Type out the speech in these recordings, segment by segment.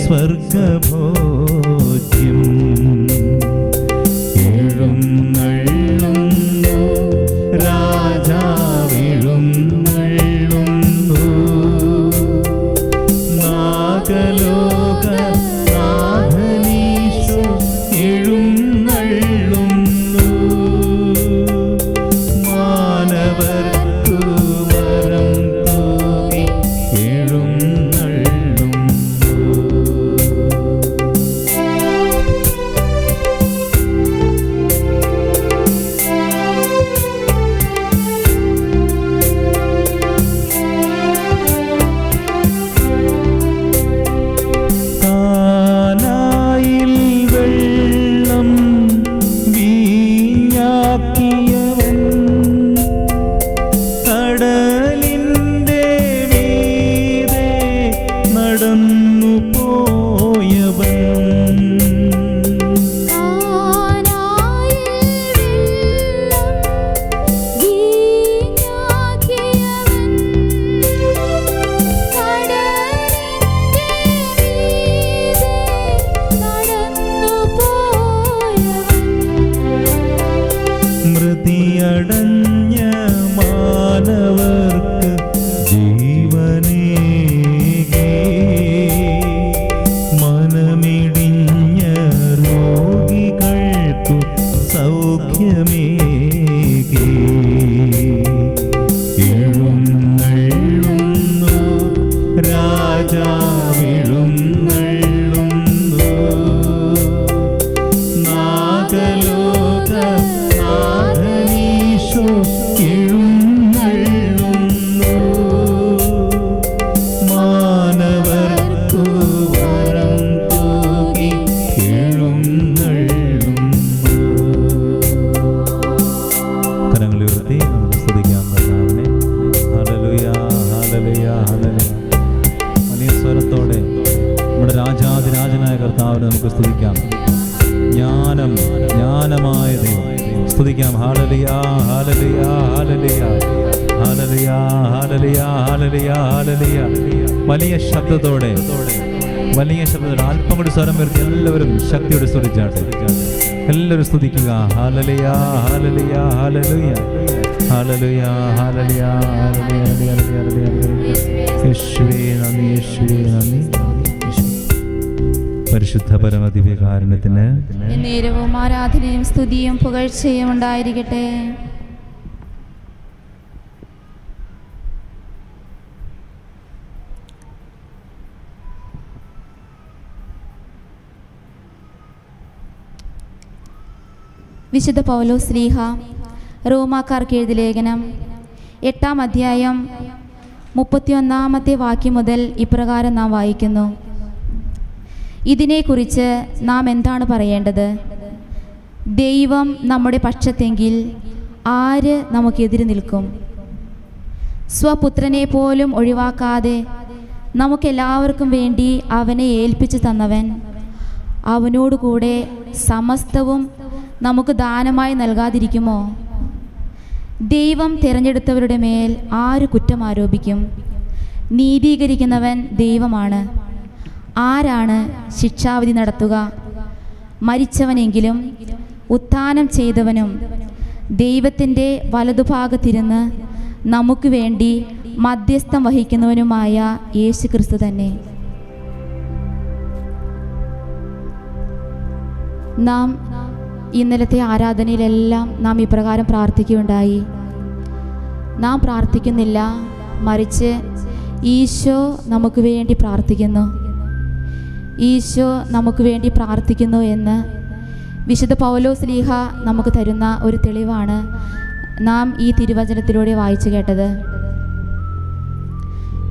സ്വർഗഭോജ്യം. എഴുന്നള്ളുന്നു രാജാവെഴുന്നള്ളുന്നു, നാഗലോക നാഥനീശോ എഴുന്നള്ളുന്നു, മാനവർക്കു വരം തൂകി എഴുന്നള്ളുന്നു. കാനായിൽ വെള്ളം വീഞ്ഞാക്കിയവൻ, കടലിൻ്റെ മീതെ നടന്നു പോയവൻ, മൃതിയടഞ്ഞ മാനവർക്ക് ജീവനേകി, മനമിടിഞ്ഞ രോഗികൾക്കു സൗഖ്യമേകി. എഴുന്നള്ളുന്നു രാജാവെഴുന്നള്ളുന്നു, നാഗലോക നാഥനീശോ എഴുന്നള്ളുന്നു, മാനവർക്കു വരം തൂകി എഴുന്നള്ളുന്നു. കരങ്ങൾ ഉയർത്തി നമുക്ക് സ്തുതിക്കാം കർത്താവിനെ. ഹല്ലേലൂയ, ഹല്ലേലൂയ, ഹല്ലേലൂയ. വലിയ സ്വരത്തോടെ നമ്മുടെ രാജാതിരാജനായ കർത്താവിനെ നമുക്ക് സ്തുതിക്കാം. ജ്ഞാനമായ ദൈവം സ്തുതിക്കാം. ഹല്ലേലൂയ, ഹല്ലേലൂയ, ഹല്ലേലൂയ, ഹല്ലേലൂയ, ഹല്ലേലൂയ, ഹല്ലേലൂയ, ഹല്ലേലൂയ. വലിയ ശബ്ദത്തോടെ അല്പം കൂടി സ്വരം വരുത്തി എല്ലാവരും ശക്തിയോടെ സ്തുതിച്ചാട്ടെ. എല്ലാവരും സ്തുതിക്കുക. ഹല്ലേലൂയ, ഹല്ലേലൂയ, ഹല്ലേലൂയ, ഹല്ലേലൂയ, ഹല്ലേലൂയ, ഹല്ലേലൂയ, ഹല്ലേലൂയ. യേശുവേ നന്ദി, യേശുവേ നന്ദി. പരിശുദ്ധ പരമദിവ്യകാരുണ്യത്തിന് നേരവും ആരാധനയും സ്തുതിയും പുകഴ്ചയും ഉണ്ടായിരിക്കട്ടെ. വിശുദ്ധ പൗലോസ് ശ്ലീഹ റോമാക്കാർക്ക് എഴുതിയ ലേഖനം 8-ാം അധ്യായം 31-ാമത്തെ വാക്യം മുതൽ ഇപ്രകാരം നാം വായിക്കുന്നു: ഇതിനെക്കുറിച്ച് നാം എന്താണ് പറയേണ്ടത്? ദൈവം നമ്മുടെ പക്ഷത്തെങ്കിൽ ആര് നമുക്കെതിരെ നിൽക്കും? സ്വപുത്രനെ പോലും ഒഴിവാക്കാതെ നമുക്കെല്ലാവർക്കും വേണ്ടി അവനെ ഏൽപ്പിച്ചു തന്നവൻ അവനോടുകൂടെ സമസ്തവും നമുക്ക് ദാനമായി നൽകാതിരിക്കുമോ? ദൈവം തിരഞ്ഞെടുത്തവരുടെ മേൽ ആര് കുറ്റം ആരോപിക്കും? നീതീകരിക്കുന്നവൻ ദൈവമാണ്. ആരാണ് ശിക്ഷാവിധി നടത്തുക? മരിച്ചവനെങ്കിലും ഉത്ഥാനം ചെയ്തവനും ദൈവത്തിൻ്റെ വലതുഭാഗത്തിരുന്ന് നമുക്ക് വേണ്ടി മധ്യസ്ഥം വഹിക്കുന്നവനുമായ യേശു ക്രിസ്തു തന്നെ. നാം ഇന്നലത്തെ ആരാധനയിലെല്ലാം നാം ഇപ്രകാരം പ്രാർത്ഥിക്കുകയുണ്ടായി. നാം പ്രാർത്ഥിക്കുന്നില്ല, മറിച്ച് ഈശോ നമുക്ക് വേണ്ടി പ്രാർത്ഥിക്കുന്നു. ഈശോ നമുക്ക് വേണ്ടി പ്രാർത്ഥിക്കുന്നു എന്ന് വിശുദ്ധ പൗലോസ് ശ്ലീഹ നമുക്ക് തരുന്ന ഒരു തെളിവാണ് നാം ഈ തിരുവചനത്തിലൂടെ വായിച്ചു കേട്ടത്.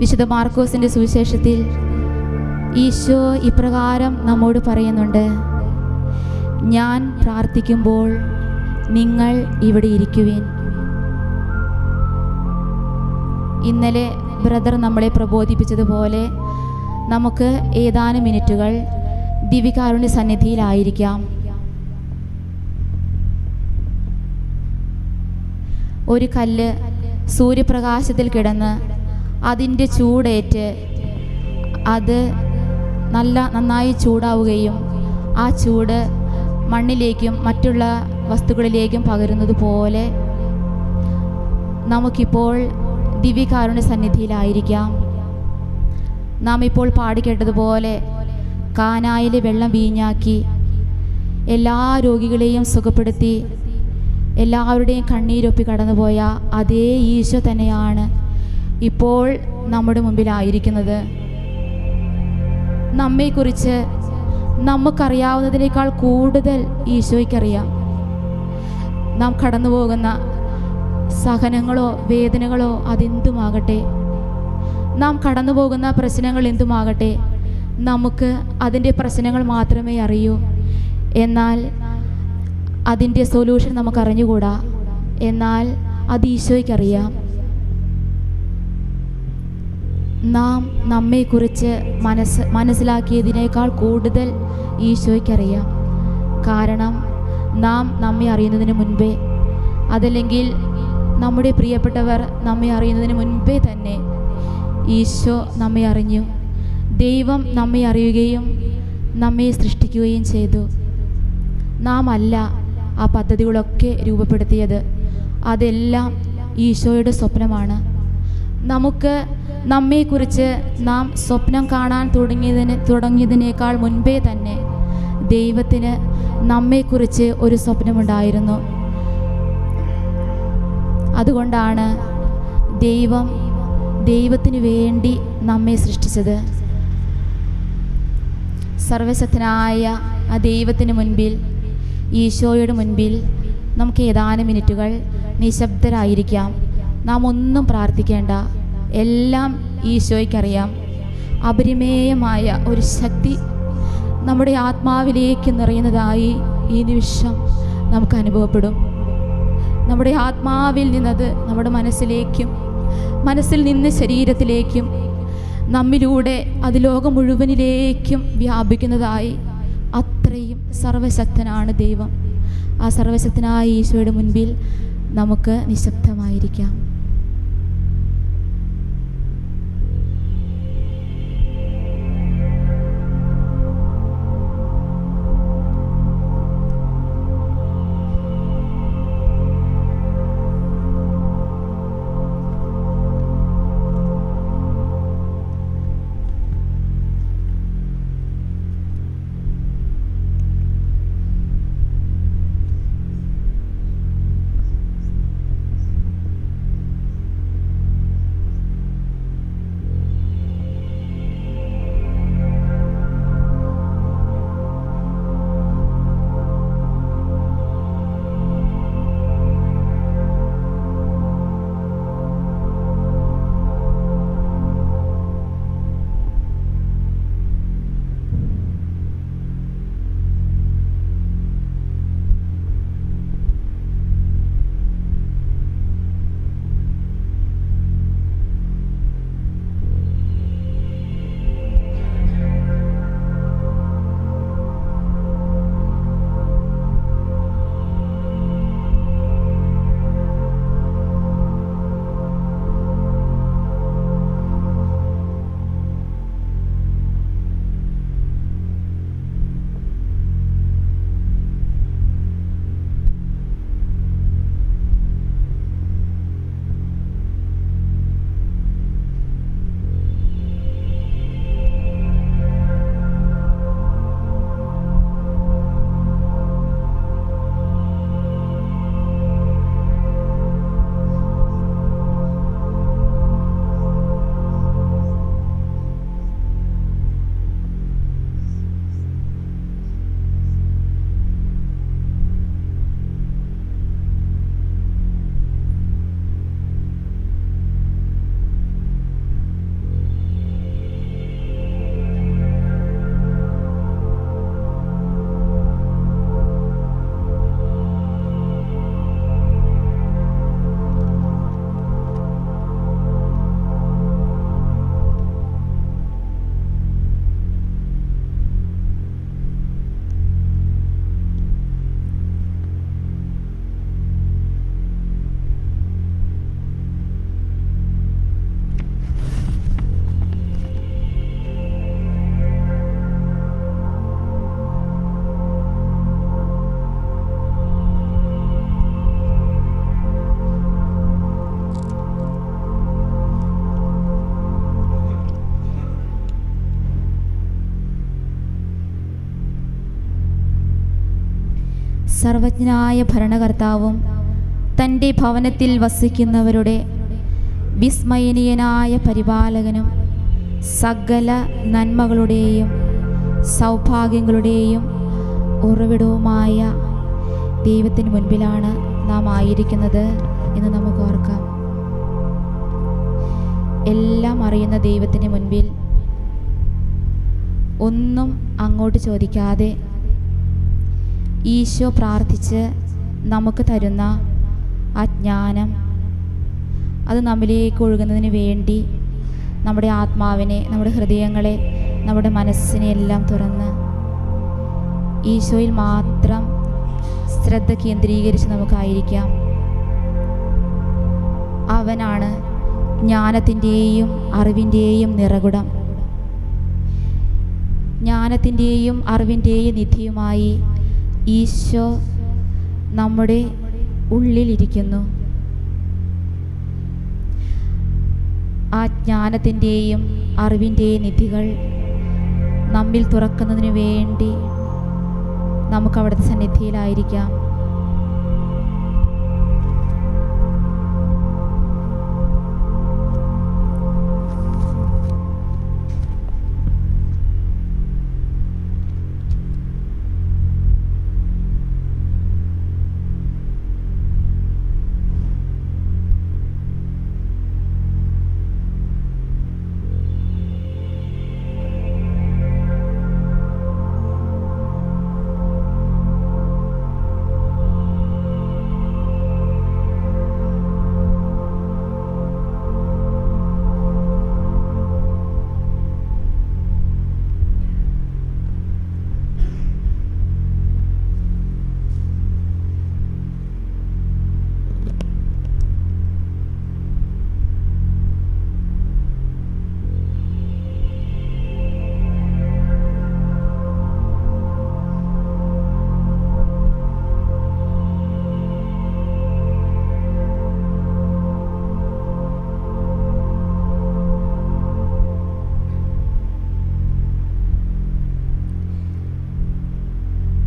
വിശുദ്ധ മാർക്കോസിൻ്റെ സുവിശേഷത്തിൽ ഈശോ ഇപ്രകാരം നമ്മോട് പറയുന്നുണ്ട്: ഞാൻ പ്രാർത്ഥിക്കുമ്പോൾ നിങ്ങൾ ഇവിടെ ഇരിക്കുവിൻ. ഇന്നലെ ബ്രദർ നമ്മളെ പ്രബോധിപ്പിച്ചതുപോലെ നമുക്ക് ഏതാനും മിനിറ്റുകൾ ദിവ്യകാരുണ്യ സന്നിധിയിലായിരിക്കാം. ഒരു കല്ല് സൂര്യപ്രകാശത്തിൽ കിടന്ന് അതിൻ്റെ ചൂടേറ്റ് അത് നന്നായി ചൂടാവുകയും ആ ചൂട് മണ്ണിലേക്കും മറ്റുള്ള വസ്തുക്കളിലേക്കും പകരുന്നത് പോലെ നമുക്കിപ്പോൾ ദിവ്യകാരുണ്യ സന്നിധിയിലായിരിക്കാം. നാം ഇപ്പോൾ പാടിക്കേട്ടതുപോലെ കാനായിലെ വെള്ളം വീഞ്ഞാക്കി എല്ലാ രോഗികളെയും സുഖപ്പെടുത്തി എല്ലാവരുടെയും കണ്ണീരൊപ്പി കടന്നുപോയ അതേ ഈശോ തന്നെയാണ് ഇപ്പോൾ നമ്മുടെ മുമ്പിലായിരിക്കുന്നത്. നമ്മെക്കുറിച്ച് നമുക്കറിയാവുന്നതിനേക്കാൾ കൂടുതൽ ഈശോയ്ക്കറിയാം. നാം കടന്നു പോകുന്ന സഹനങ്ങളോ വേദനകളോ അതെന്തുമാകട്ടെ, നാം കടന്നു പോകുന്ന പ്രശ്നങ്ങൾ എന്തുമാകട്ടെ, നമുക്ക് അതിൻ്റെ പ്രശ്നങ്ങൾ മാത്രമേ അറിയൂ. എന്നാൽ അതിൻ്റെ സൊല്യൂഷൻ നമുക്കറിഞ്ഞുകൂടാ. എന്നാൽ അത് ഈശോയ്ക്കറിയാം. നാം നമ്മെക്കുറിച്ച് മനസ്സിലാക്കിയതിനേക്കാൾ കൂടുതൽ ഈശോയ്ക്കറിയാം. കാരണം നാം നമ്മെ അറിയുന്നതിന് മുൻപേ, അതല്ലെങ്കിൽ നമ്മുടെ പ്രിയപ്പെട്ടവർ നമ്മെ അറിയുന്നതിന് മുൻപേ തന്നെ ഈശോ നമ്മെ അറിഞ്ഞു. ദൈവം നമ്മെ അറിയുകയും നമ്മെ സൃഷ്ടിക്കുകയും ചെയ്തു. നാം അല്ല ആ പദ്ധതികളൊക്കെ രൂപപ്പെടുത്തിയത്. അതെല്ലാം ഈശോയുടെ സ്വപ്നമാണ്. നമുക്ക് നമ്മെക്കുറിച്ച് നാം സ്വപ്നം കാണാൻ തുടങ്ങിയതിനേക്കാൾ മുൻപേ തന്നെ ദൈവത്തിന് നമ്മെക്കുറിച്ച് ഒരു സ്വപ്നമുണ്ടായിരുന്നു. അതുകൊണ്ടാണ് ദൈവത്തിന് വേണ്ടി നമ്മെ സൃഷ്ടിച്ചത്. സർവശക്തനായ ആ ദൈവത്തിന് മുൻപിൽ, ഈശോയുടെ മുൻപിൽ നമുക്ക് ഏതാനും മിനിറ്റുകൾ നിശബ്ദരായിരിക്കാം. നാം ഒന്നും പ്രാർത്ഥിക്കേണ്ട, എല്ലാം ഈശോയ്ക്കറിയാം. അപരിമേയമായ ഒരു ശക്തി നമ്മുടെ ആത്മാവിലേക്ക് നിറയുന്നതായി ഈ നിമിഷം നമുക്ക് അനുഭവപ്പെടും. നമ്മുടെ ആത്മാവിൽ നിന്നത് നമ്മുടെ മനസ്സിലേക്കും, മനസ്സിൽ നിന്ന് ശരീരത്തിലേക്കും, നമ്മിലൂടെ അത് ലോകം മുഴുവനിലേക്കും വ്യാപിക്കുന്നതായി അത്രയും സർവശക്തനാണ് ദൈവം. ആ സർവശക്തനായ ഈശോയുടെ മുൻപിൽ നമുക്ക് നിശബ്ദമായിരിക്കാം. സർവജ്ഞനായ ഭരണകർത്താവും തൻ്റെ ഭവനത്തിൽ വസിക്കുന്നവരുടെ വിസ്മയനീയനായ പരിപാലകനും സകല നന്മകളുടെയും സൗഭാഗ്യങ്ങളുടെയും ഉറവിടവുമായ ദൈവത്തിന് മുൻപിലാണ് നാം ആയിരിക്കുന്നത് എന്ന് നമുക്ക് ഓർക്കാം. എല്ലാം അറിയുന്ന ദൈവത്തിന് മുൻപിൽ ഒന്നും അങ്ങോട്ട് ചോദിക്കാതെ ഈശോ പ്രാർത്ഥിച്ച് നമുക്ക് തരുന്ന ആ ജ്ഞാനം, അത് നമ്മിലേക്ക് ഒഴുകുന്നതിന് വേണ്ടി നമ്മുടെ ആത്മാവിനെ, നമ്മുടെ ഹൃദയങ്ങളെ, നമ്മുടെ മനസ്സിനെ എല്ലാം തുറന്ന് ഈശോയിൽ മാത്രം ശ്രദ്ധ കേന്ദ്രീകരിച്ച് നമുക്കായിരിക്കാം. അവനാണ് ജ്ഞാനത്തിൻ്റെയും അറിവിൻ്റെയും നിറകുടം. ജ്ഞാനത്തിൻ്റെയും അറിവിൻ്റെയും നിധിയുമായി ഈശോ നമ്മുടെ ഉള്ളിലിരിക്കുന്നു. ആ ജ്ഞാനത്തിൻ്റെയും അറിവിൻ്റെയും നിധികൾ നമ്മിൽ തുറക്കുന്നതിന് വേണ്ടി നമുക്ക് അവിടുത്തെ സന്നിധിയിലായിരിക്കാം.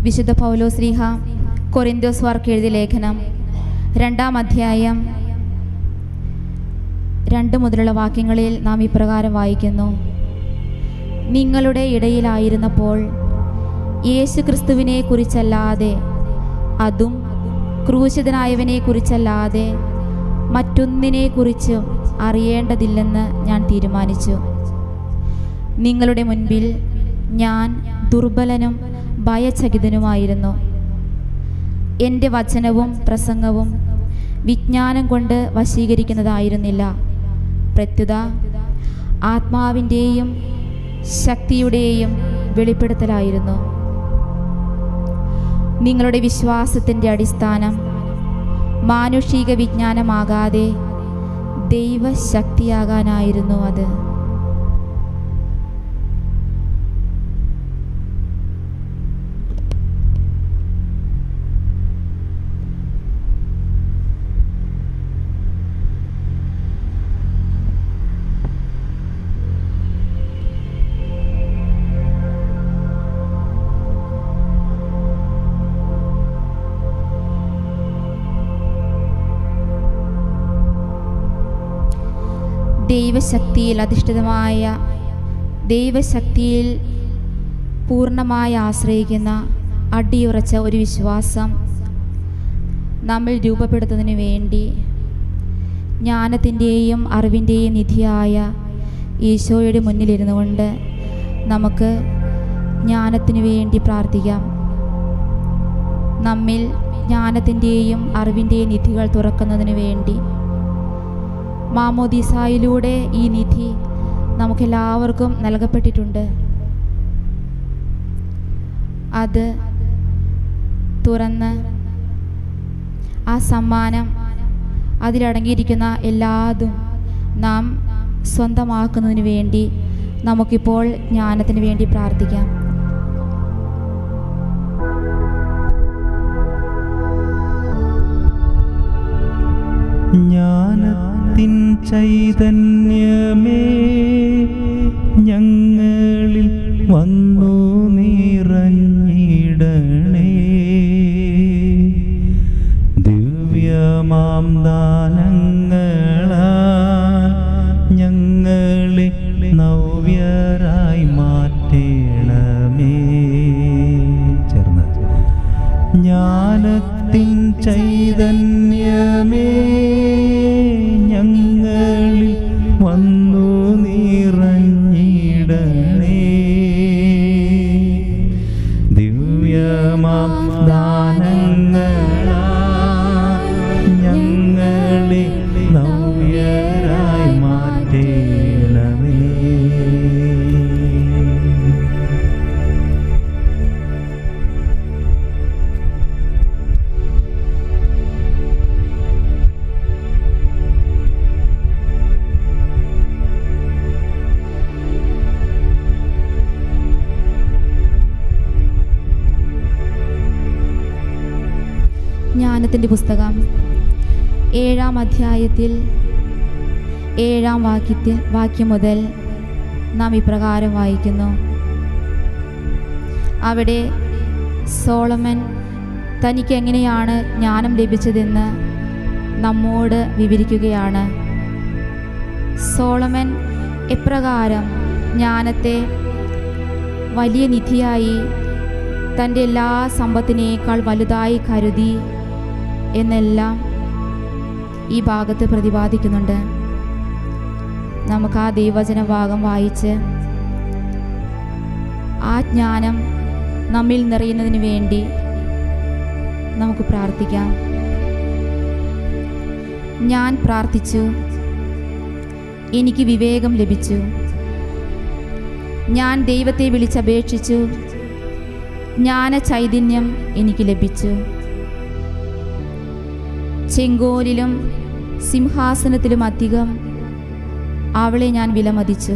വിശുദ്ധ പൗലോസ്ലീഹ കൊരിന്ത്യോസ്വാർക്ക് എഴുതിയ ലേഖനം 2-ാം അധ്യായം 2 മുതലുള്ള വാക്യങ്ങളിൽ നാം ഇപ്രകാരം വായിക്കുന്നു: നിങ്ങളുടെ ഇടയിലായിരുന്നപ്പോൾ യേശുക്രിസ്തുവിനെ കുറിച്ചല്ലാതെ, അതും ക്രൂശിതനായവനെ കുറിച്ചല്ലാതെ മറ്റൊന്നിനെക്കുറിച്ചും അറിയേണ്ടതില്ലെന്ന് ഞാൻ തീരുമാനിച്ചു. നിങ്ങളുടെ മുൻപിൽ ഞാൻ ദുർബലനും ഭയചകിതനുമായിരുന്നു. എൻ്റെ വചനവും പ്രസംഗവും വിജ്ഞാനം കൊണ്ട് വശീകരിക്കുന്നതായിരുന്നില്ല, പ്രത്യുത ആത്മാവിൻ്റെയും ശക്തിയുടെയും വെളിപ്പെടുത്തലായിരുന്നു. നിങ്ങളുടെ വിശ്വാസത്തിൻ്റെ അടിസ്ഥാനം മാനുഷിക വിജ്ഞാനമാകാതെ ദൈവശക്തിയാകാനായിരുന്നു അത്. ദൈവശക്തിയിൽ അധിഷ്ഠിതമായ, ദൈവശക്തിയിൽ പൂർണ്ണമായി ആശ്രയിക്കുന്ന അടിയുറച്ച ഒരു വിശ്വാസം നമ്മൾ രൂപപ്പെടുത്തുന്നതിന് വേണ്ടി ജ്ഞാനത്തിൻ്റെയും അറിവിൻ്റെയും നിധിയായ ഈശോയുടെ മുന്നിലിരുന്നു കൊണ്ട് നമുക്ക് ജ്ഞാനത്തിന് വേണ്ടി പ്രാർത്ഥിക്കാം. നമ്മിൽ ജ്ഞാനത്തിൻ്റെയും അറിവിൻ്റെയും നിധികൾ തുറക്കുന്നതിന് വേണ്ടി മാമോദീസായിലൂടെ ഈ നിധി നമുക്കെല്ലാവർക്കും നൽകപ്പെട്ടിട്ടുണ്ട്. അത് തുറന്ന് ആ സമ്മാനം, അതിലടങ്ങിയിരിക്കുന്ന എല്ലാതും നാം സ്വന്തമാക്കുന്നതിന് വേണ്ടി നമുക്കിപ്പോൾ ജ്ഞാനത്തിന് വേണ്ടി പ്രാർത്ഥിക്കാം. ജ്ഞാനത്തിൻ ചൈതന്യമേ ഞങ്ങളിൽ വന്നു നിറഞ്ഞിടണേ. ചൈതന്യമേ ഞങ്ങളിൽ വന്നു നിറഞ്ഞിടണേ. ദിവ്യമാം ദാനങ്ങളാൽ ഞങ്ങളെ നവ്യരായി മാറ്റണമേ. ജ്ഞാനത്തിൻ്റെ പുസ്തകം 7-ാം അധ്യായത്തിൽ 7-ാം വാക്യം മുതൽ നാം ഇപ്രകാരം വായിക്കുന്നു. അവിടെ സോളമൻ തനിക്ക് എങ്ങനെയാണ് ജ്ഞാനം ലഭിച്ചതെന്ന് നമ്മോട് വിവരിക്കുകയാണ്. സോളമൻ എപ്രകാരം ജ്ഞാനത്തെ വലിയ നിധിയായി തൻ്റെ എല്ലാ സമ്പത്തിനേക്കാൾ വലുതായി കരുതി എന്നെല്ലാം ഈ ഭാഗത്ത് പ്രതിപാദിക്കുന്നുണ്ട്. നമുക്ക് ആ ദൈവവചന ഭാഗം വായിച്ച് ആ ജ്ഞാനം നമ്മിൽ നിറയുന്നതിന് വേണ്ടി നമുക്ക് പ്രാർത്ഥിക്കാം. ഞാൻ പ്രാർത്ഥിച്ചു, എനിക്ക് വിവേകം ലഭിച്ചു. ഞാൻ ദൈവത്തെ വിളിച്ചപേക്ഷിച്ചു, ജ്ഞാന ചൈതന്യം എനിക്ക് ലഭിച്ചു. ചെങ്കോലിലും സിംഹാസനത്തിലും അധികം അവളെ ഞാൻ വിലമതിച്ചു.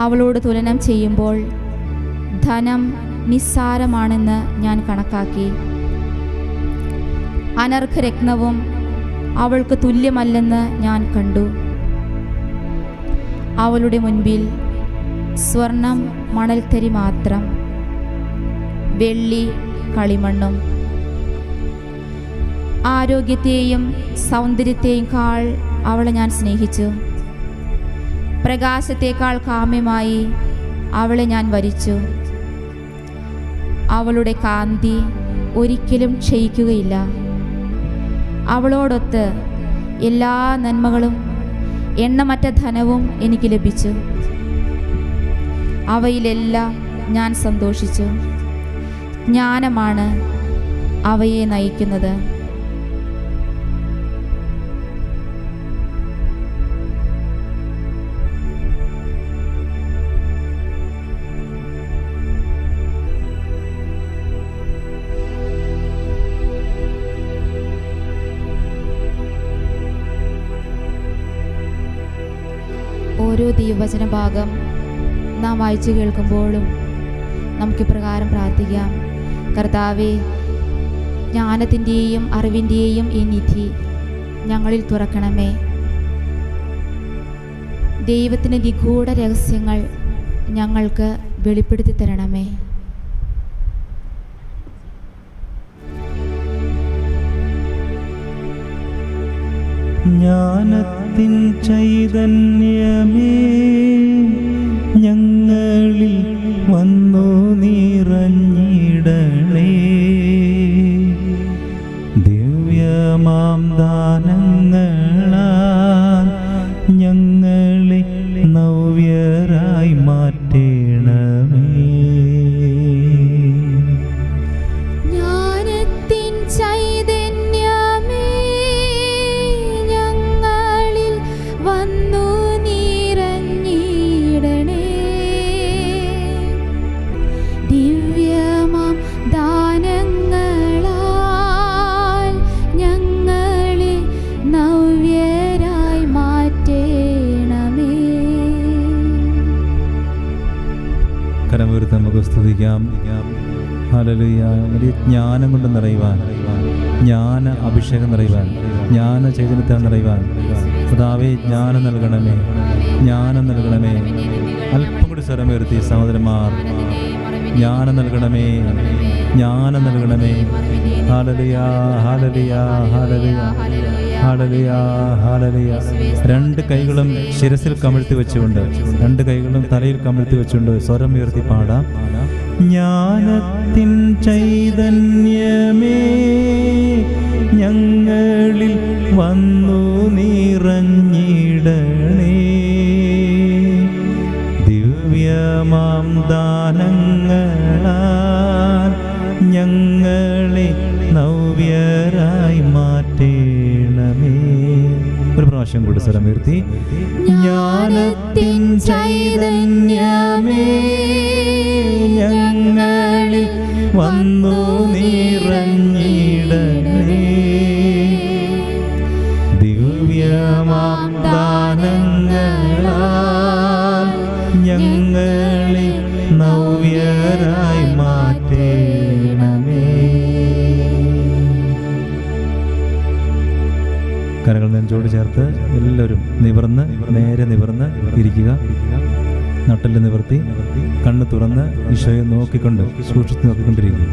അവളോട് തുലനം ചെയ്യുമ്പോൾ ധനം നിസ്സാരമാണെന്ന് ഞാൻ കണക്കാക്കി. അനർഘരത്നവും അവൾക്ക് തുല്യമല്ലെന്ന് ഞാൻ കണ്ടു. അവളുടെ മുൻപിൽ സ്വർണം മണൽത്തരി മാത്രം, വെള്ളി കളിമണ്ണും. ആരോഗ്യത്തെയും സൗന്ദര്യത്തെയും കാൾ അവളെ ഞാൻ സ്നേഹിച്ചു. പ്രകാശത്തേക്കാൾ കാമ്യമായി അവളെ ഞാൻ വരിച്ചു. അവളുടെ കാന്തി ഒരിക്കലും ക്ഷയിക്കുകയില്ല. അവളോടൊത്ത് എല്ലാ നന്മകളും എണ്ണമറ്റ ധനവും എനിക്ക് ലഭിച്ചു. അവയിലെല്ലാം ഞാൻ സന്തോഷിച്ചു. ജ്ഞാനമാണ് അവയെ നയിക്കുന്നത്. ഓരോ ദൈവവചന ഭാഗം നാം വായിച്ചു കേൾക്കുമ്പോഴും നമുക്കിപ്രകാരം പ്രാർത്ഥിക്കാം. കർത്താവേ, ജ്ഞാനത്തിൻ്റെയും അറിവിൻ്റെയും ഈ നിധി ഞങ്ങളിൽ തുറക്കണമേ. ദൈവത്തിൻ്റെ നിഗൂഢ രഹസ്യങ്ങൾ ഞങ്ങൾക്ക് വെളിപ്പെടുത്തി തരണമേ. ജ്ഞാനത്തിൻ ചൈതന്യമേ ഞങ്ങളിൽ വന്നു നിറഞ്ഞിടണേ. ദിവ്യമാം ദാനങ്ങളാൽ ഞങ്ങളെ നവ്യരായി മാറ്റണമേ. കരമുയർത്തി നമുക്ക് സ്തുതിക്കാം. ഹല്ലേലൂയ. വലിയ ജ്ഞാനം കൊണ്ട് നിറയുവാൻ, ജ്ഞാന അഭിഷേകം നിറയുവാൻ, ജ്ഞാന ചൈതന്യത്താൽ നിറയുവാൻ കർത്താവേ ജ്ഞാനം നൽകണമേ, ജ്ഞാനം നൽകണമേ. അല്പം കൂടി സ്വരമുയർത്തി സഹോദരന്മാർ ജ്ഞാനം നൽകണമേ, ജ്ഞാനം നൽകണമേ. ഹല്ലേലൂയ, ഹല്ലേലൂയ, ഹല്ലേലൂയ, ഹല്ലേലൂയ, ഹല്ലേലൂയ. രണ്ട് കൈകളും ശിരസിൽ കമിഴ്ത്തി വെച്ചുകൊണ്ട്, രണ്ട് കൈകളും തലയിൽ കമിഴ്ത്തി വെച്ചുകൊണ്ട് സ്വരം ഉയർത്തി പാടാം. ജ്ഞാനത്തിൻ ചൈതന്യമേ ഞങ്ങളിൽ വന്നു നിറഞ്ഞിടണേ, ദിവ്യമാം ദാനങ്ങളാൽ ഞങ്ങളെ നവ്യരായി മാറ്റണമേ. ഒരു പ്രാവശ്യം കൂടി സ്വരം ഉയർത്തി. ജ്ഞാനത്തിൻ ചൈതന്യമേ ഞങ്ങളിൽ വന്നു നിറഞ്ഞിടണേ, ദിവ്യമാം ദാനങ്ങളാൽ ഞങ്ങളെ നവ്യരായി മാറ്റണമേ. കരങ്ങൾ നെഞ്ചോട് ചേർത്ത് എല്ലാവരും നിവർന്ന്, നേരെ നിവർന്ന് ഇരിക്കുക. നട്ടെല്ല് നിവർത്തി, കണ്ണ് തുറന്ന് ഈശോയെ നോക്കിക്കൊണ്ട് സൂക്ഷിച്ച് നോക്കിക്കൊണ്ടിരിക്കുക.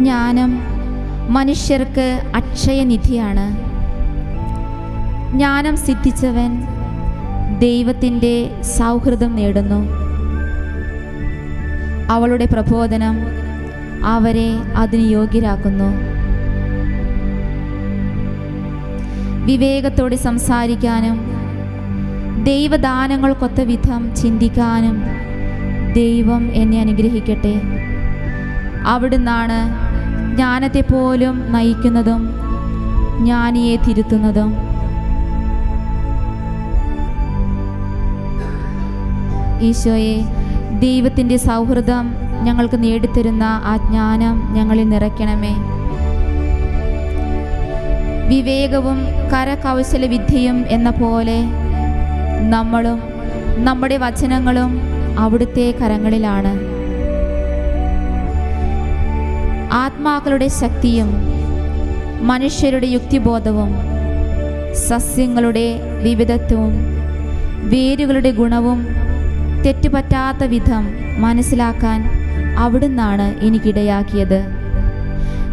ജ്ഞാനം മനുഷ്യർക്ക് അക്ഷയനിധിയാണ്. ജ്ഞാനം സിദ്ധിച്ചവൻ ദൈവത്തിൻ്റെ സൗഹൃദം നേടുന്നു. അവളുടെ പ്രബോധനം അവരെ അതിന് യോഗ്യരാക്കുന്നു. വിവേകത്തോടെ സംസാരിക്കാനും ദൈവദാനങ്ങൾക്കൊത്ത വിധം ചിന്തിക്കാനും ദൈവം എന്നെ അനുഗ്രഹിക്കട്ടെ. അവിടുന്നാണ് ജ്ഞാനത്തെ പോലും നയിക്കുന്നതും ജ്ഞാനിയെ തിരുത്തുന്നതും. ഈശോയെ, ദൈവത്തിൻ്റെ സൗഹൃദം ഞങ്ങൾക്ക് നേടിത്തരുന്ന ആ ജ്ഞാനം ഞങ്ങളിൽ നിറയ്ക്കണമേ. വിവേകവും കരകൗശല വിദ്യയും എന്ന പോലെ നമ്മളും നമ്മുടെ വചനങ്ങളും അവിടുത്തെ കരങ്ങളിലാണ്. ആത്മാക്കളുടെ ശക്തിയും മനുഷ്യരുടെ യുക്തിബോധവും സസ്യങ്ങളുടെ വിവിധത്വവും വേരുകളുടെ ഗുണവും തെറ്റുപറ്റാത്ത വിധം മനസ്സിലാക്കാൻ അവിടുന്നാണ് എനിക്കിടയാക്കിയത്.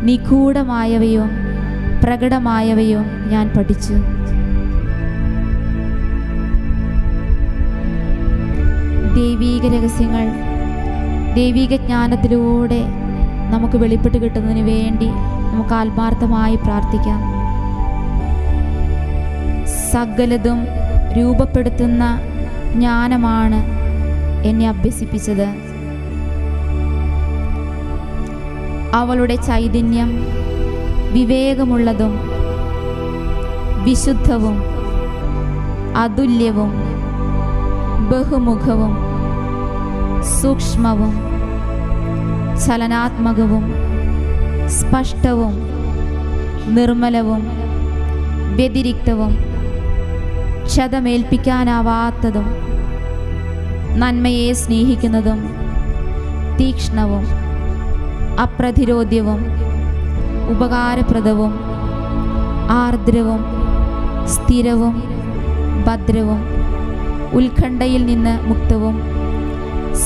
നിഗൂഢമായവയും പ്രകടമായവയും ഞാൻ പഠിച്ചു. ദൈവീക രഹസ്യങ്ങൾ ദൈവീക ജ്ഞാനത്തിലൂടെ നമുക്ക് വെളിപ്പെട്ട് കിട്ടുന്നതിന് വേണ്ടി നമുക്ക് ആത്മാർത്ഥമായി പ്രാർത്ഥിക്കാം. സകലതും രൂപപ്പെടുത്തുന്ന ജ്ഞാനമാണ് എന്നെ അഭ്യസിപ്പിച്ചത്. അവളുടെ ചൈതന്യം വിവേകമുള്ളതും വിശുദ്ധവും അതുല്യവും ബഹുമുഖവും സൂക്ഷ്മവും ചലനാത്മകവും സ്പഷ്ടവും നിർമ്മലവും വ്യതിരിക്തവും ക്ഷതമേൽപ്പിക്കാനാവാത്തതും നന്മയെ സ്നേഹിക്കുന്നതും തീക്ഷ്ണവും അപ്രതിരോധ്യവും ഉപകാരപ്രദവും ആർദ്രവും സ്ഥിരവും ഭദ്രവും ഉത്കണ്ഠയിൽ നിന്ന് മുക്തവും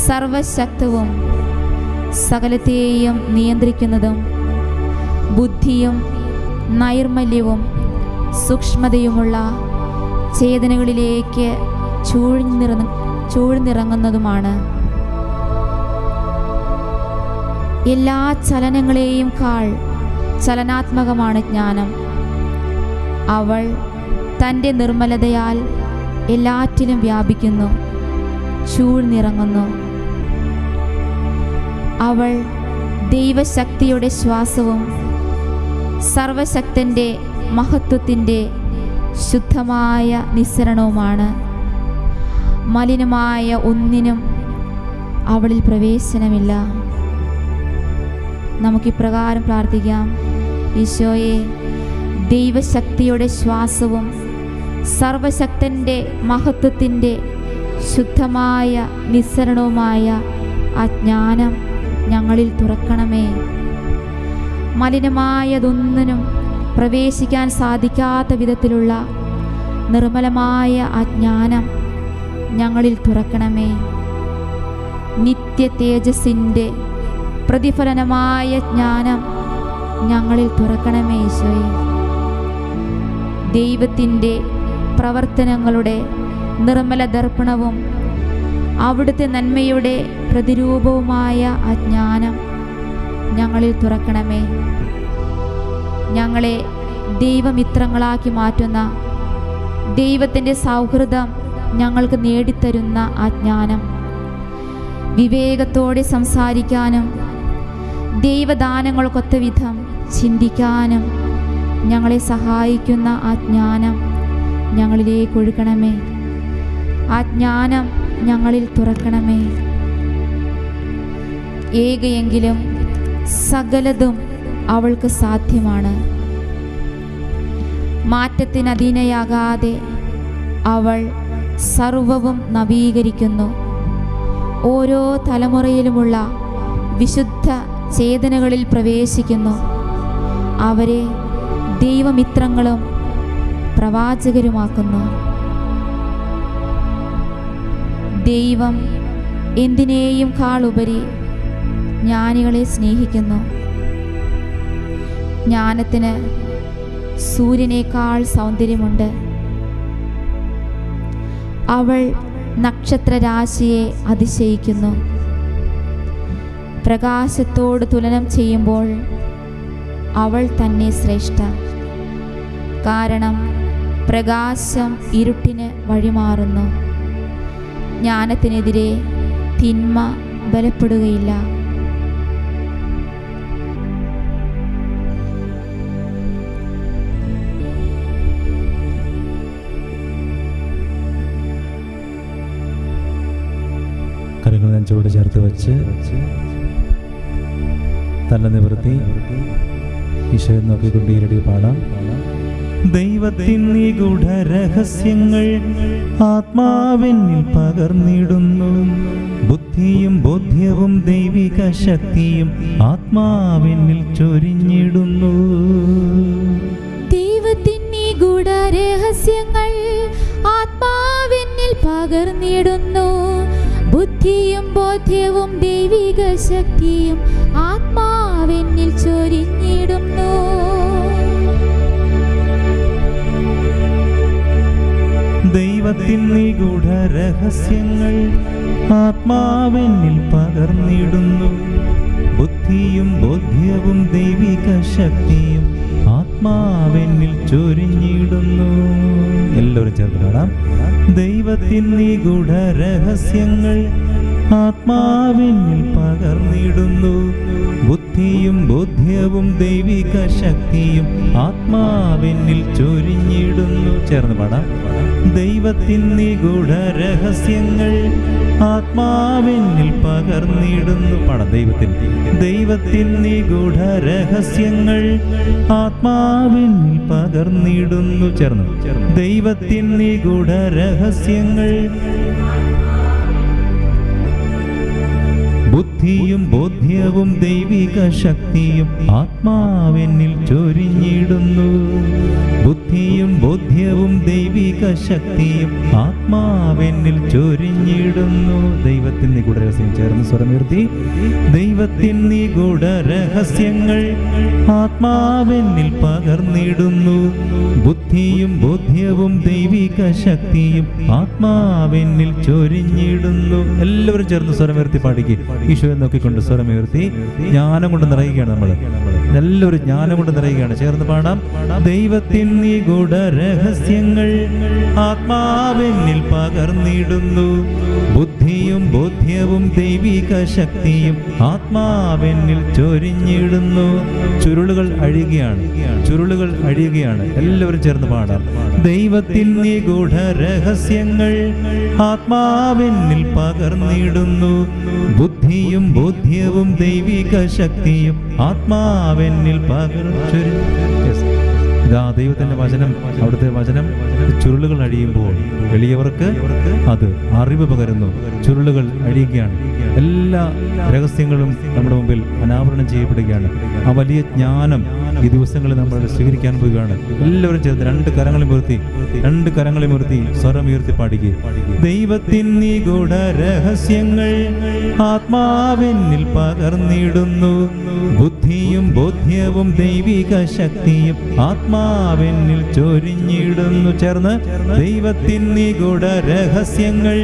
സർവശക്തവും സകലത്തെയും നിയന്ത്രിക്കുന്നതും ബുദ്ധിയും നൈർമല്യവും സൂക്ഷ്മതയുമുള്ള ചേതനകളിലേക്ക് ചൂഴ്ന്നിറങ്ങുന്നതുമാണ്. എല്ലാ ചലനങ്ങളെയും കാൾ ചലനാത്മകമാണ് ജ്ഞാനം. അവൾ തൻ്റെ നിർമ്മലതയാൽ എല്ലാറ്റിലും വ്യാപിക്കുന്നു, ചൂഴ്ന്നിറങ്ങുന്നു. അവൾ ദൈവശക്തിയുടെ ശ്വാസവും സർവശക്തൻ്റെ മഹത്വത്തിൻ്റെ ശുദ്ധമായ നിസ്സരണവുമാണ്. മലിനമായ ഒന്നിനും അവളിൽ പ്രവേശനമില്ല. നമുക്കിപ്രകാരം പ്രാർത്ഥിക്കാം. ഈശോയെ, ദൈവശക്തിയുടെ ശ്വാസവും സർവശക്തൻ്റെ മഹത്വത്തിൻ്റെ ശുദ്ധമായ നിസ്സരണവുമായ ആ ജ്ഞാനം ഞങ്ങളിൽ തുറക്കണമേ. മലിനമായതൊന്നിനും പ്രവേശിക്കാൻ സാധിക്കാത്ത വിധത്തിലുള്ള നിർമ്മലമായ ആ ജ്ഞാനം ഞങ്ങളിൽ തുറക്കണമേ. നിത്യ തേജസ്സിൻ്റെ പ്രതിഫലനമായ ജ്ഞാനം ഞങ്ങളിൽ തുറക്കണമേ ഈശോയെ. ദൈവത്തിൻ്റെ പ്രവർത്തനങ്ങളുടെ നിർമ്മല ദർപ്പണവും അവിടുത്തെ നന്മയുടെ പ്രതിരൂപവുമായ ആ ജ്ഞാനം ഞങ്ങളിൽ തുറക്കണമേ. ഞങ്ങളെ ദൈവമിത്രങ്ങളാക്കി മാറ്റുന്ന ദൈവത്തിൻ്റെ സൗഹൃദം ഞങ്ങൾക്ക് നേടിത്തരുന്ന ആ ജ്ഞാനം, വിവേകത്തോടെ സംസാരിക്കാനും ദൈവദാനങ്ങൾക്കൊത്ത വിധം ചിന്തിക്കാനും ഞങ്ങളെ സഹായിക്കുന്ന ആ ജ്ഞാനം ഞങ്ങളിലേക്ക് ഒഴുകണമേ. ആ ജ്ഞാനം ഞങ്ങളിൽ തുറക്കണമേ. ഏകയെങ്കിലും സകലതും അവൾക്ക് സാധ്യമാണ്. മാറ്റത്തിനധീനയാകാതെ അവൾ സർവവും നവീകരിക്കുന്നു. ഓരോ തലമുറയിലുമുള്ള വിശുദ്ധ ചേതനകളിൽ പ്രവേശിക്കുന്നു. അവരെ ദൈവമിത്രങ്ങളും പ്രവാചകരുമാക്കുന്നു. ദൈവം എന്തിനേയും കാളുപരി ജ്ഞാനികളെ സ്നേഹിക്കുന്നു. ജ്ഞാനത്തിന് സൂര്യനേക്കാൾ സൗന്ദര്യമുണ്ട്. അവൾ നക്ഷത്രരാശിയെ അതിശയിക്കുന്നു. പ്രകാശത്തോട് തുലനം ചെയ്യുമ്പോൾ അവൾ തന്നെ ശ്രേഷ്ഠ. കാരണം പ്രകാശം ഇരുട്ടിന് വഴിമാറുന്നു. ജ്ഞാനത്തിനെതിരെ തിന്മ ബലപ്പെടുകയില്ല. കരങ്ങൾ നെഞ്ചോട് ചേർത്ത് വെച്ച് തല നിവർത്തി ഈശോയെ നോക്കിക്കൊണ്ട് ഈരടി പാടാം. ദൈവത്തിൻ നിഗൂഢ രഹസ്യങ്ങൾ ആത്മാവെന്നിൽ പകർന്നിടുന്നു. ബുദ്ധിയും ബോധ്യവും ദൈവിക ശക്തിയും ആത്മാവെന്നിൽ ചൊരിഞ്ഞിടുന്നു. ദൈവത്തിൻ നിഗൂഢ രഹസ്യങ്ങൾ ആത്മാവെന്നിൽ പകർന്നിടുന്നു. ബുദ്ധിയും ബോധ്യവും ദൈവിക ശക്തിയും ആത്മാവെന്നിൽ ചൊരിഞ്ഞിടുന്നു. ദൈവത്തിൻ നിഗൂഢ രഹസ്യങ്ങൾ ആത്മാവെന്നിൽ പകർന്നിടുന്നു. ബുദ്ധിയും ബോധ്യവും ദൈവിക ശക്തിയും ആത്മാവെന്നിൽ ചൊരിഞ്ഞിടുന്നു. എല്ലാവരും ചേർന്ന് കാണാം. ദൈവത്തിൻ നിഗൂഢ രഹസ്യങ്ങൾ ആത്മാവെന്നിൽ പകർന്നിടുന്നു. ബുദ്ധിയും ബോധ്യവും ദൈവിക ശക്തിയും ആത്മാവെന്നിൽ ചൊരിഞ്ഞിടുന്നു. ചേർന്ന് പാടാം. ദൈവത്തിൻ നിഗൂഢ രഹസ്യങ്ങൾ ആത്മാവെന്നിൽ പകർന്നിടുന്നു. പാടാം. ദൈവത്തിൻ നിഗൂഢ രഹസ്യങ്ങൾ ആത്മാവെന്നിൽ പകർന്നിടുന്നു. ചേർന്ന്. ദൈവത്തിൻ നിഗൂഢ രഹസ്യങ്ങൾ ബുദ്ധിയും ബോധ്യവും ദൈവിക ശക്തിയും ആത്മാവെന്നിൽ ചൊരിഞ്ഞിടുന്നു. ബുദ്ധിയും ബോധ്യവും ദൈവിക ശക്തിയും ആത്മാവെന്നിൽ ചൊരിഞ്ഞിടുന്നു. ദൈവത്തിൻ നിഗൂഢ രഹസ്യം ചേർന്ന് സ്വരമുയർത്തി. ദൈവത്തിൻ നിഗൂഢ രഹസ്യങ്ങൾ ആത്മാവെന്നിൽ പകർന്നിടുന്നു. ബുദ്ധിയും ബോധ്യവും ദൈവിക ശക്തിയും ആത്മാവെന്നിൽ ചൊരിഞ്ഞിടുന്നു. എല്ലാവരും ചേർന്ന് സ്വരമുയർത്തി പാടിക്ക്. ഈശോയെ നോക്കിക്കൊണ്ട് സ്വരമുയർത്തി ജ്ഞാനം കൊണ്ട് നിറയുകയാണ്. നമ്മൾ എല്ലാവരും ജ്ഞാനം കൊണ്ട് നിറയുകയാണ്. ചേർന്ന് പാടാം. ദൈവത്തിൻ നിഗൂഢ രഹസ്യങ്ങൾ ആത്മാവെന്നിൽ പകർന്നിടുന്നു. ബുദ്ധിയും ബോധ്യവും ദൈവിക ശക്തിയും ആത്മാവെന്നിൽ ചൊരിഞ്ഞിടുന്നു. ചുരുളുകൾ അഴിയുകയാണ്. ചുരുളുകൾ അഴിയുകയാണ്. എല്ലാവരും ചേർന്ന് പാടാം. ദൈവത്തിൻ നിഗൂഢ രഹസ്യങ്ങൾ ആത്മാവെന്നിൽ പകർന്നിടുന്നു. ബുദ്ധിയും ബോധ്യവും ദൈവിക ശക്തിയും ആത്മാവെന്നിൽ പകർന്നു. ഇതാ ദൈവത്തിൻ്റെ വചനം, അവിടുത്തെ വചനം ചുരുളുകൾ അഴിയുമ്പോൾ എളിയവർക്ക് അത് അറിവ് പകരുന്നു. ചുരുളുകൾ അഴിയുകയാണ്, എല്ലാ രഹസ്യങ്ങളും നമ്മുടെ മുമ്പിൽ അനാവരണം ചെയ്യപ്പെടുകയാണ്. ആ വലിയ ജ്ഞാനം ഈ ദിവസങ്ങളിൽ നമ്മൾ സ്വീകരിക്കാൻ പോവുകയാണ്. എല്ലാവരും ചേർത്ത് രണ്ട് കരങ്ങളും ഉയർത്തി സ്വരം ഉയർത്തി പാടുക. ദൈവത്തിൻ നിഗൂഢ രഹസ്യങ്ങൾ ആത്മാവെന്നിൽ പകർന്നിടുന്നു, ബുദ്ധിയും ബോധ്യവും ദൈവിക ശക്തിയും ആത്മാവെന്നിൽ ചൊരിഞ്ഞിടുന്നു. ചേർന്ന് ദൈവത്തിൻ നിഗൂഢ രഹസ്യങ്ങൾ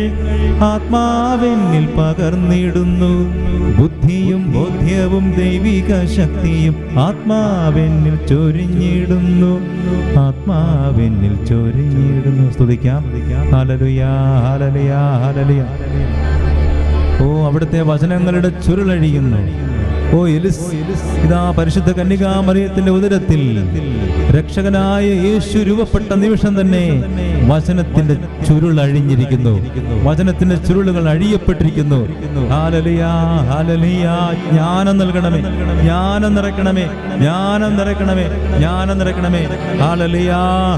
ആത്മാവെന്നിൽ പകർന്നിടുന്നു, ബുദ്ധിയും ബോധ്യവും ദൈവിക ശക്തിയും ആത്മാവെന്നിൽ ചൊരിഞ്ഞിടുന്നു, ആത്മാവെന്നിൽ ചൊരിഞ്ഞിടുന്നു. സ്തുതിക്കാം. ഹല്ലേലൂയ, ഹല്ലേലൂയ, ഹല്ലേലൂയ. ഓ, അവിടുത്തെ വചനങ്ങളുടെ ചുരുളഴിയുന്നു. ഓ ഇതാ പരിശുദ്ധ കന്യകാമറിയത്തിന്റെ ഉദരത്തിൽ രക്ഷകനായ യേശു രൂപപ്പെട്ട നിമിഷം തന്നെ വചനത്തിന്റെ ചുരുൾ അഴിഞ്ഞിരിക്കുന്നു, വചനത്തിന്റെ ചുരുളുകൾ അഴിയപ്പെട്ടിരിക്കുന്നു. Hallelujah, hallelujah. ജ്ഞാനം നൽകണമേ, ജ്ഞാനം നിറയ്ക്കണമേ, ജ്ഞാനം നിറയ്ക്കണമേ, ജ്ഞാനം നിറയ്ക്കണമേ. ഹല്ലേലൂയ,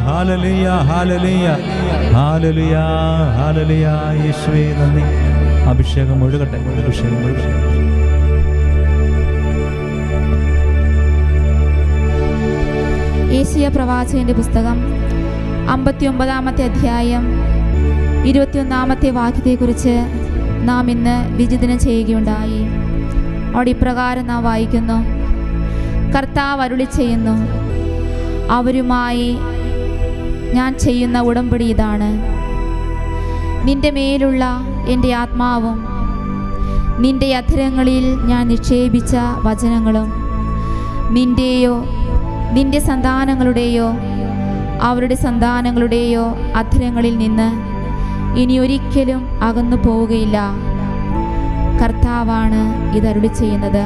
ഹല്ലേലൂയ, ഹല്ലേലൂയ, ഹല്ലേലൂയ, ഹല്ലേലൂയ. യേശുവേ നന്ദി. അഭിഷേകം ഒഴുകട്ടെ, അഭിഷേകം ഒഴുകട്ടെ. യേശയ്യാ പ്രവാചകന്റെ പുസ്തകം 59-ാമത്തെ അധ്യായം 21-ാമത്തെ വാക്യത്തെക്കുറിച്ച് നാം ഇന്ന് വിചിന്തനം ചെയ്യുകയുണ്ടായി. അവിടെ ഇപ്രകാരം നാം വായിക്കുന്നു: കർത്താവ് അരുളി ചെയ്യുന്നു, അവരുമായി ഞാൻ ചെയ്യുന്ന ഉടമ്പടി ഇതാണ്, നിന്റെ മേലുള്ള എൻ്റെ ആത്മാവും നിന്റെ അധരങ്ങളിൽ ഞാൻ നിക്ഷേപിച്ച വചനങ്ങളും നിന്റെയോ നിന്റെ സന്താനങ്ങളുടെയോ അവരുടെ സന്താനങ്ങളുടെയോ അധരങ്ങളിൽ നിന്ന് ഇനി ഒരിക്കലും അകന്നു പോവുകയില്ല. കർത്താവാണ് ഇതരുളി ചെയ്യുന്നത്.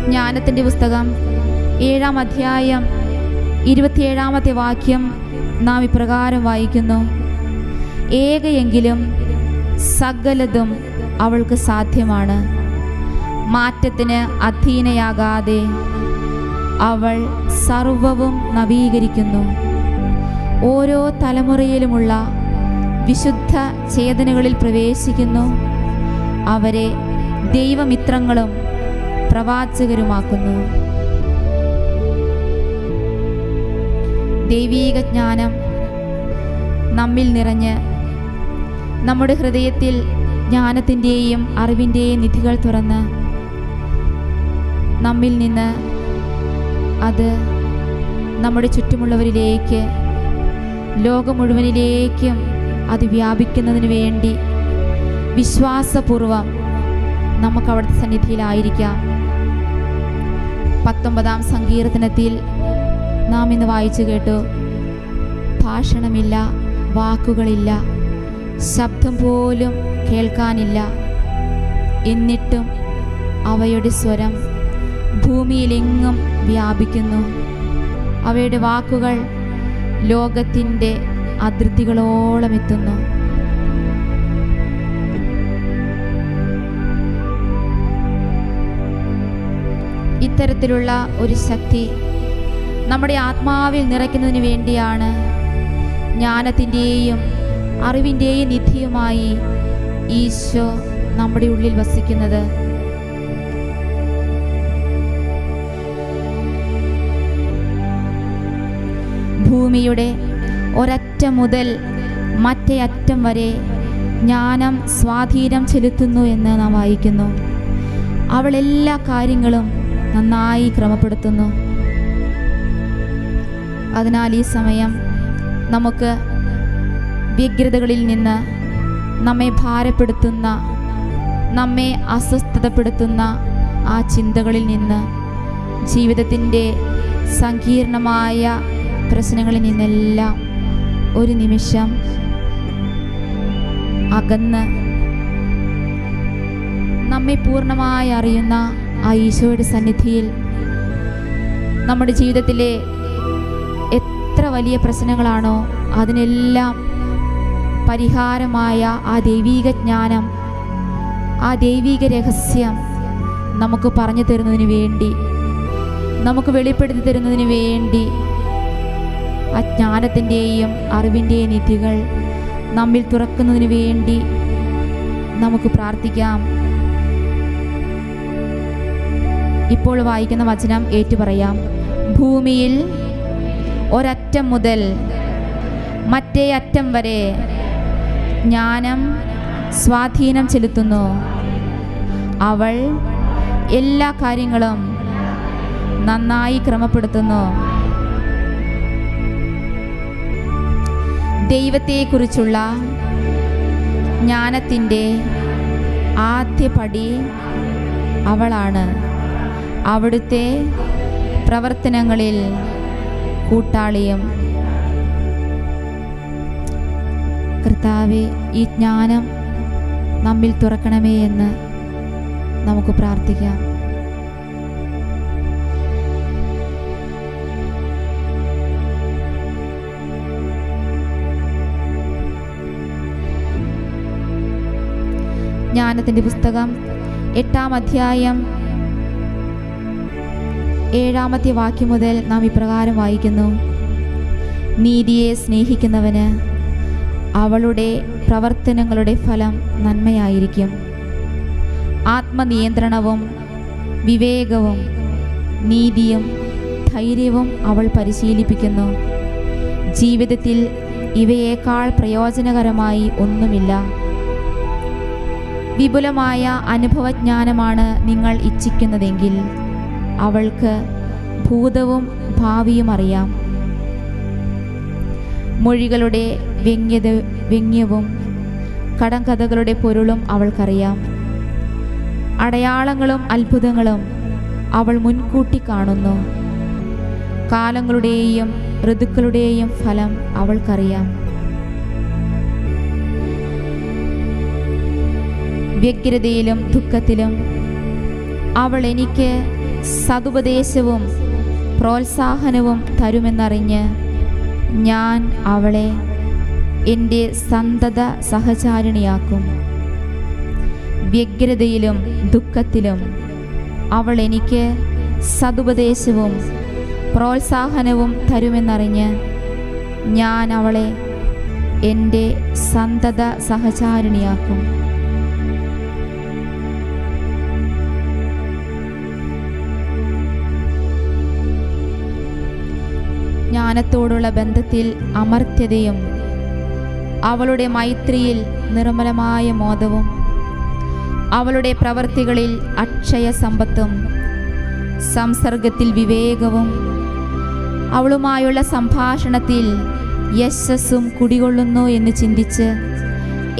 ജ്ഞാനത്തിൻ്റെ പുസ്തകം 7-ാം അധ്യായം 27-ാമത്തെ വാക്യം നാം ഇപ്രകാരം വായിക്കുന്നു: ഏകയെങ്കിലും സകലതും അവൾക്ക് സാധ്യമാണ്, മാറ്റത്തിന് അധീനയാകാതെ അവൾ സർവവും നവീകരിക്കുന്നു. ഓരോ തലമുറയിലുമുള്ള വിശുദ്ധ ചേതനകളിൽ പ്രവേശിക്കുന്നു, അവരെ ദൈവമിത്രങ്ങളും പ്രവാചകരുമാക്കുന്നു. ദൈവീക ജ്ഞാനം നമ്മിൽ നിറഞ്ഞ് നമ്മുടെ ഹൃദയത്തിൽ ജ്ഞാനത്തിൻ്റെയും അറിവിൻ്റെയും നിധികൾ തുറന്ന് നമ്മിൽ നിന്ന് അത് നമ്മുടെ ചുറ്റുമുള്ളവരിലേക്ക്, ലോകം മുഴുവനിലേക്കും അത് വ്യാപിക്കുന്നതിന് വേണ്ടി വിശ്വാസപൂർവം നമുക്ക് അവിടുത്തെ സന്നിധിയിലായിരിക്കാം. 19-ാം സങ്കീർത്തനത്തിൽ നാം ഇന്ന് വായിച്ചു കേട്ടു: ഭാഷണമില്ല, വാക്കുകളില്ല, ശബ്ദം പോലും കേൾക്കാനില്ല, എന്നിട്ടും അവയുടെ സ്വരം ഭൂമിയിലെങ്ങും വ്യാപിക്കുന്നു. അവയുടെ വാക്കുകൾ ലോകത്തിൻ്റെ അതിർത്തികളോളം എത്തുന്നു. ഇത്തരത്തിലുള്ള ഒരു ശക്തി നമ്മുടെ ആത്മാവിൽ നിറയ്ക്കുന്നതിന് വേണ്ടിയാണ് ജ്ഞാനത്തിൻ്റെയും അറിവിൻ്റെയും നിധിയുമായി ഈശോ നമ്മുടെ ഉള്ളിൽ വസിക്കുന്നത്. ഭൂമിയുടെ ഒരറ്റം മുതൽ മറ്റേ അറ്റം വരെ ജ്ഞാനം സ്വാധീനം ചെലുത്തുന്നു എന്ന് നാം വായിക്കുന്നു. അവൾ എല്ലാ കാര്യങ്ങളും നന്നായി ക്രമപ്പെടുത്തുന്നു. അതിനാൽ ഈ സമയം നമുക്ക് വ്യഗ്രതകളിൽ നിന്ന്, നമ്മെ ഭാരപ്പെടുത്തുന്ന, നമ്മെ അസ്വസ്ഥതപ്പെടുത്തുന്ന ആ ചിന്തകളിൽ നിന്ന്, ജീവിതത്തിൻ്റെ സങ്കീർണമായ പ്രശ്നങ്ങളിൽ നിന്നെല്ലാം ഒരു നിമിഷം അകന്ന് നമ്മെ പൂർണ്ണമായി അറിയുന്ന ആ ഈശോയുടെ സന്നിധിയിൽ നമ്മുടെ ജീവിതത്തിലെ എത്ര വലിയ പ്രശ്നങ്ങളാണോ അതിനെല്ലാം പരിഹാരമായ ആ ദൈവീക ജ്ഞാനം, ആ ദൈവീക രഹസ്യം നമുക്ക് പറഞ്ഞു തരുന്നതിന് വേണ്ടി നമുക്ക് വെളിപ്പെടുത്തി തരുന്നതിന് വേണ്ടി അജ്ഞാനത്തിൻ്റെയും അറിവിൻ്റെയും നിധികൾ നമ്മിൽ തുറക്കുന്നതിന് വേണ്ടി നമുക്ക് പ്രാർത്ഥിക്കാം. ഇപ്പോൾ വായിക്കുന്ന വചനം ഏറ്റുപറയാം. ഭൂമിയിൽ ഒരറ്റം മുതൽ മറ്റേ അറ്റം വരെ ജ്ഞാനം സ്വാധീനം ചെലുത്തുന്നു. അവൾ എല്ലാ കാര്യങ്ങളും നന്നായി ക്രമപ്പെടുത്തുന്നു. ദൈവത്തെക്കുറിച്ചുള്ള ജ്ഞാനത്തിൻ്റെ ആദ്യ പടി അവളാണ്. അവിടുത്തെ പ്രവർത്തനങ്ങളിൽ കൂട്ടാളിയും. കർത്താവേ, ഈ ജ്ഞാനം നമ്മിൽ തുറക്കണമേ എന്ന് നമുക്ക് പ്രാർത്ഥിക്കാം. ജ്ഞാനത്തിൻ്റെ പുസ്തകം 8-ാം അധ്യായം 7-ാമത്തെ വാക്യം മുതൽ നാം ഇപ്രകാരം വായിക്കുന്നു. നീതിയെ സ്നേഹിക്കുന്നവന് അവളുടെ പ്രവർത്തനങ്ങളുടെ ഫലം നന്മയായിരിക്കും. ആത്മനിയന്ത്രണവും വിവേകവും നീതിയും ധൈര്യവും അവൾ പരിശീലിപ്പിക്കുന്നു. ജീവിതത്തിൽ ഇവയേക്കാൾ പ്രയോജനകരമായി ഒന്നുമില്ല. വിപുലമായ അനുഭവജ്ഞാനമാണ് നിങ്ങൾ ഇച്ഛിക്കുന്നതെങ്കിൽ അവൾക്ക് ഭൂതവും ഭാവിയും അറിയാം. മൊഴികളുടെ വ്യംഗ്യവും കടങ്കഥകളുടെ പൊരുളും അവൾക്കറിയാം. അടയാളങ്ങളും അത്ഭുതങ്ങളും അവൾ മുൻകൂട്ടി കാണുന്നു. കാലങ്ങളുടെയും ഋതുക്കളുടെയും ഫലം അവൾക്കറിയാം. വ്യഗ്രതയിലും ദുഃഖത്തിലും അവൾ എനിക്ക് സതുപദേശവും പ്രോത്സാഹനവും തരുമെന്നറിഞ്ഞ് ഞാൻ അവളെ എൻ്റെ സന്തത സഹചാരിണിയാക്കും. വ്യഗ്രതയിലും ദുഃഖത്തിലും അവൾ എനിക്ക് സതുപദേശവും പ്രോത്സാഹനവും തരുമെന്നറിഞ്ഞ് ഞാൻ അവളെ എൻ്റെ സന്തത സഹചാരിണിയാക്കും. ജ്ഞാനത്തോടുള്ള ബന്ധത്തിൽ അമർത്യതയും അവളുടെ മൈത്രിയിൽ നിർമ്മലമായ മോദവും അവളുടെ പ്രവൃത്തികളിൽ അക്ഷയ സമ്പത്തും സംസർഗത്തിൽ വിവേകവും അവളുമായുള്ള സംഭാഷണത്തിൽ യശസ്സും കുടികൊള്ളുന്നു എന്ന് ചിന്തിച്ച്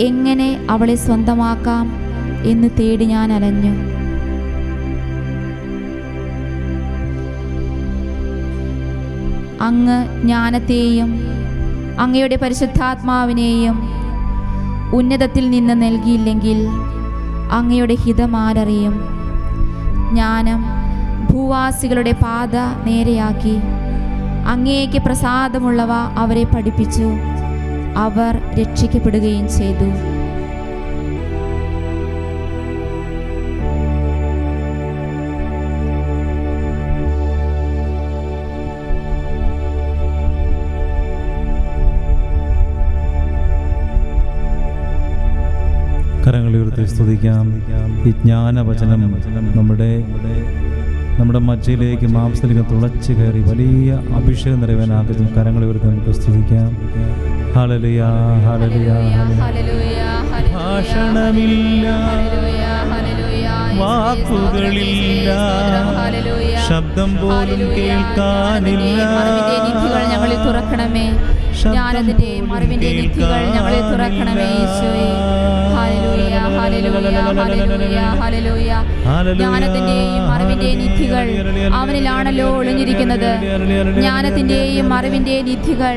എങ്ങനെ അവളെ സ്വന്തമാക്കാം എന്ന് തേടി ഞാൻ അലഞ്ഞു. അങ്ങ് ജ്ഞാനത്തെയും അങ്ങയുടെ പരിശുദ്ധാത്മാവിനെയും ഉന്നതത്തിൽ നിന്ന് നൽകിയില്ലെങ്കിൽ അങ്ങയുടെ ഹിതമാരറിയും. ജ്ഞാനം ഭൂവാസികളുടെ പാത നേരെയാക്കി. അങ്ങേക്ക് പ്രസാദമുള്ളവ അവരെ പഠിപ്പിച്ചു. അവർ രക്ഷിക്കപ്പെടുകയും ചെയ്തു. കരങ്ങളുയർത്തി സ്തുതിക്കാം. ഈ ജ്ഞാനവചനം നമ്മുടെ മജ്ജയിലേക്ക് മാംസത്തിലേക്ക് തുളച്ചു കയറി വലിയ അഭിഷേകം നിറയാൻ ആഗ്രഹിക്കുന്നു. കരങ്ങളുയർത്തി നമുക്ക് സ്തുതിക്കാം. ഹല്ലേലൂയ, ഹല്ലേലൂയ, ഹല്ലേലൂയ. ഭാഷണമില്ല, വാക്കുകളില്ല, ശബ്ദം പോലും കേൾക്കാനില്ല. ഞങ്ങളിൽ തുറക്കണമേ. ജ്ഞാനത്തിന്റെയും അറിവിന്റെ നിധികൾ ഞങ്ങളിൽ തുറക്കണമേ ഈശോയെ. ഹല്ലേലൂയ, ഹല്ലേലൂയ, ഹല്ലേലൂയ, ഹല്ലേലൂയ. ജ്ഞാനത്തിന്റെയും അറിവിന്റെയും നിധികൾ അവനിലാണല്ലോ ഒളിഞ്ഞിരിക്കുന്നത്. ജ്ഞാനത്തിന്റെയും അറിവിന്റെ നിധികൾ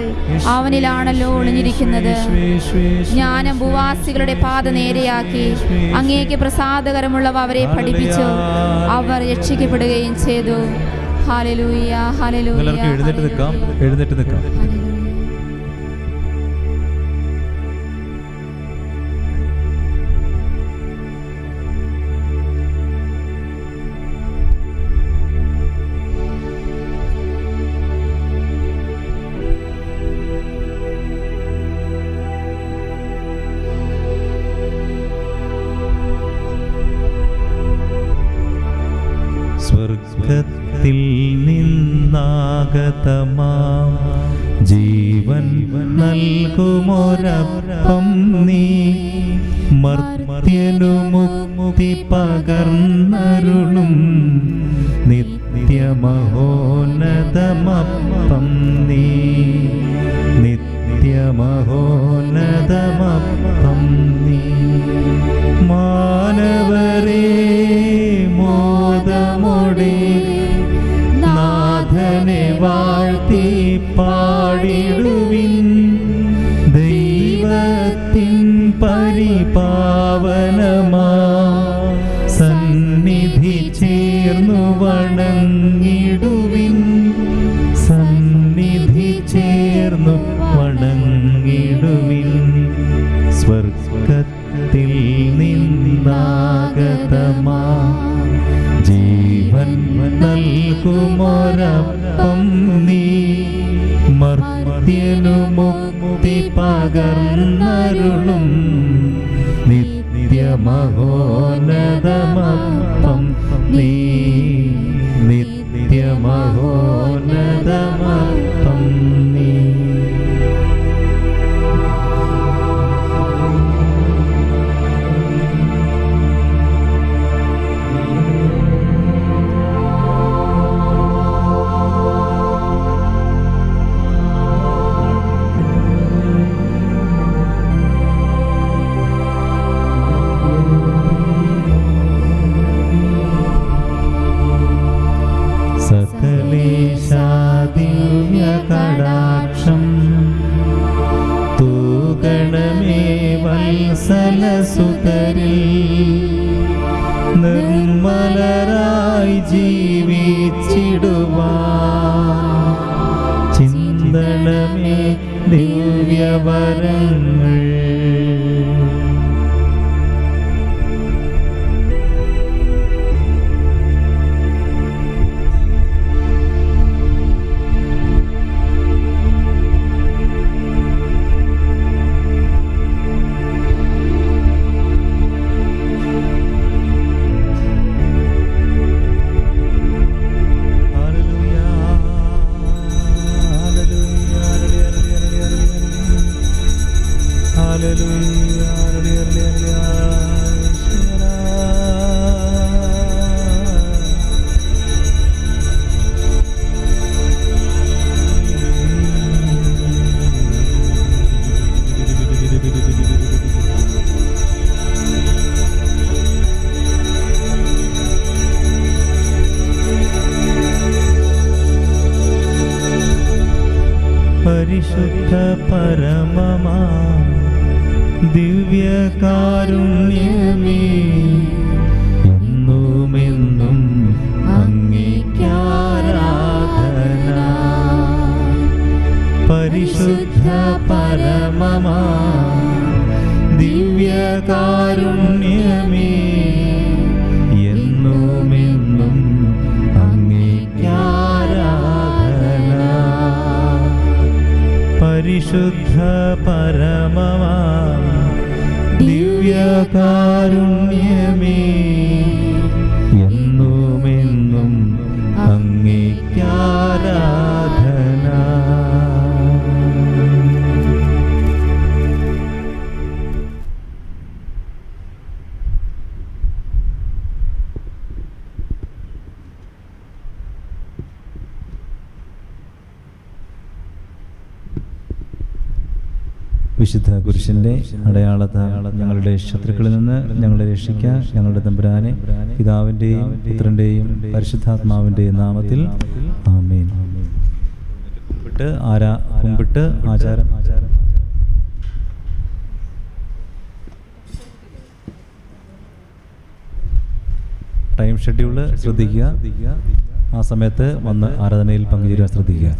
അവനിലാണല്ലോ ഒളിഞ്ഞിരിക്കുന്നത്. ജ്ഞാനം ഭൂവാസികളുടെ പാത നേരെയാക്കി. അങ്ങേക്ക് പ്രസാദകരമുള്ളവ അവരെ പഠിപ്പിച്ചു. അവർ രക്ഷിക്കപ്പെടുകയും ചെയ്തു. Hallelujah, hallelujah. എഴുന്നേറ്റ് നിൽക്കാം. സ്വർഗത്തിൽ നിന്നാഗതമാം ജീവൻ നൽകുമൊരപ്പം നീ മർത്യനു മുക്തി പകർന്നരുളും നിത്യമഹോന്നതമപ്പം നീ നിത്യമഹോന്നതമപ്പം നീ മാനവരേ മോദമോടെ നാഥനെ വാഴ്ത്തി പാടിടുവിൻ ദൈവത്തിൻ പരിപാവനമാ സന്നിധി ചേർന്നു വണങ്ങിടുവിൻ സന്നിധി ചേർന്നു വണങ്ങിടുവിൻ സ്വർഗത്തിൽ നിന്നാഗതമാ ജീവൻ നൽകുമൊരപ്പം നീ മർത്യനു മുക്തി പകർന്നരുളും നിത്യമഹോന്നതമപ്പം നീ നിത്യമഹോന്നതമപ്പം നീ. സകലേശാദിവ്യകടാക്ഷം തൂഗണമേ വത്സലസുതരിൽ നിർമ്മലരായി ജീവിച്ചിടുവാൻ ചിന്തണമേ ദിവ്യവരങ്ങൾ. പരിശുദ്ധ പരമമാ ദിവ്യകാരുണ്യമേ എന്നുമെന്നും അങ്ങേക്കാരാധന. പരിശുദ്ധ പരമമാ ദിവ്യകാരുണ്യമേ എന്നുമെന്നും അങ്ങേക്കാരാധന. പരിശുദ്ധ പരമമാ ദിവ്യകാരുണ്യമേ എന്നുമെന്നും അങ്ങേക്കാരാധന. വിശുദ്ധ കുരിശിൻ്റെ അടയാളത്താൽ ഞങ്ങളുടെ ശത്രുക്കളിൽ നിന്ന് ഞങ്ങളെ രക്ഷിക്കാൻ ഞങ്ങളുടെ തമ്പുരാനെ പിതാവിൻ്റെയും പുത്രൻ്റെയും പരിശുദ്ധാത്മാവിൻ്റെയും നാമത്തിൽ ആമേൻ. കുമ്പിട്ട് ആചാരം ടൈം ഷെഡ്യൂള് ശ്രദ്ധിക്കുക. ആ സമയത്ത് വന്ന് ആരാധനയിൽ പങ്കുചേരുവാൻ ശ്രദ്ധിക്കുക.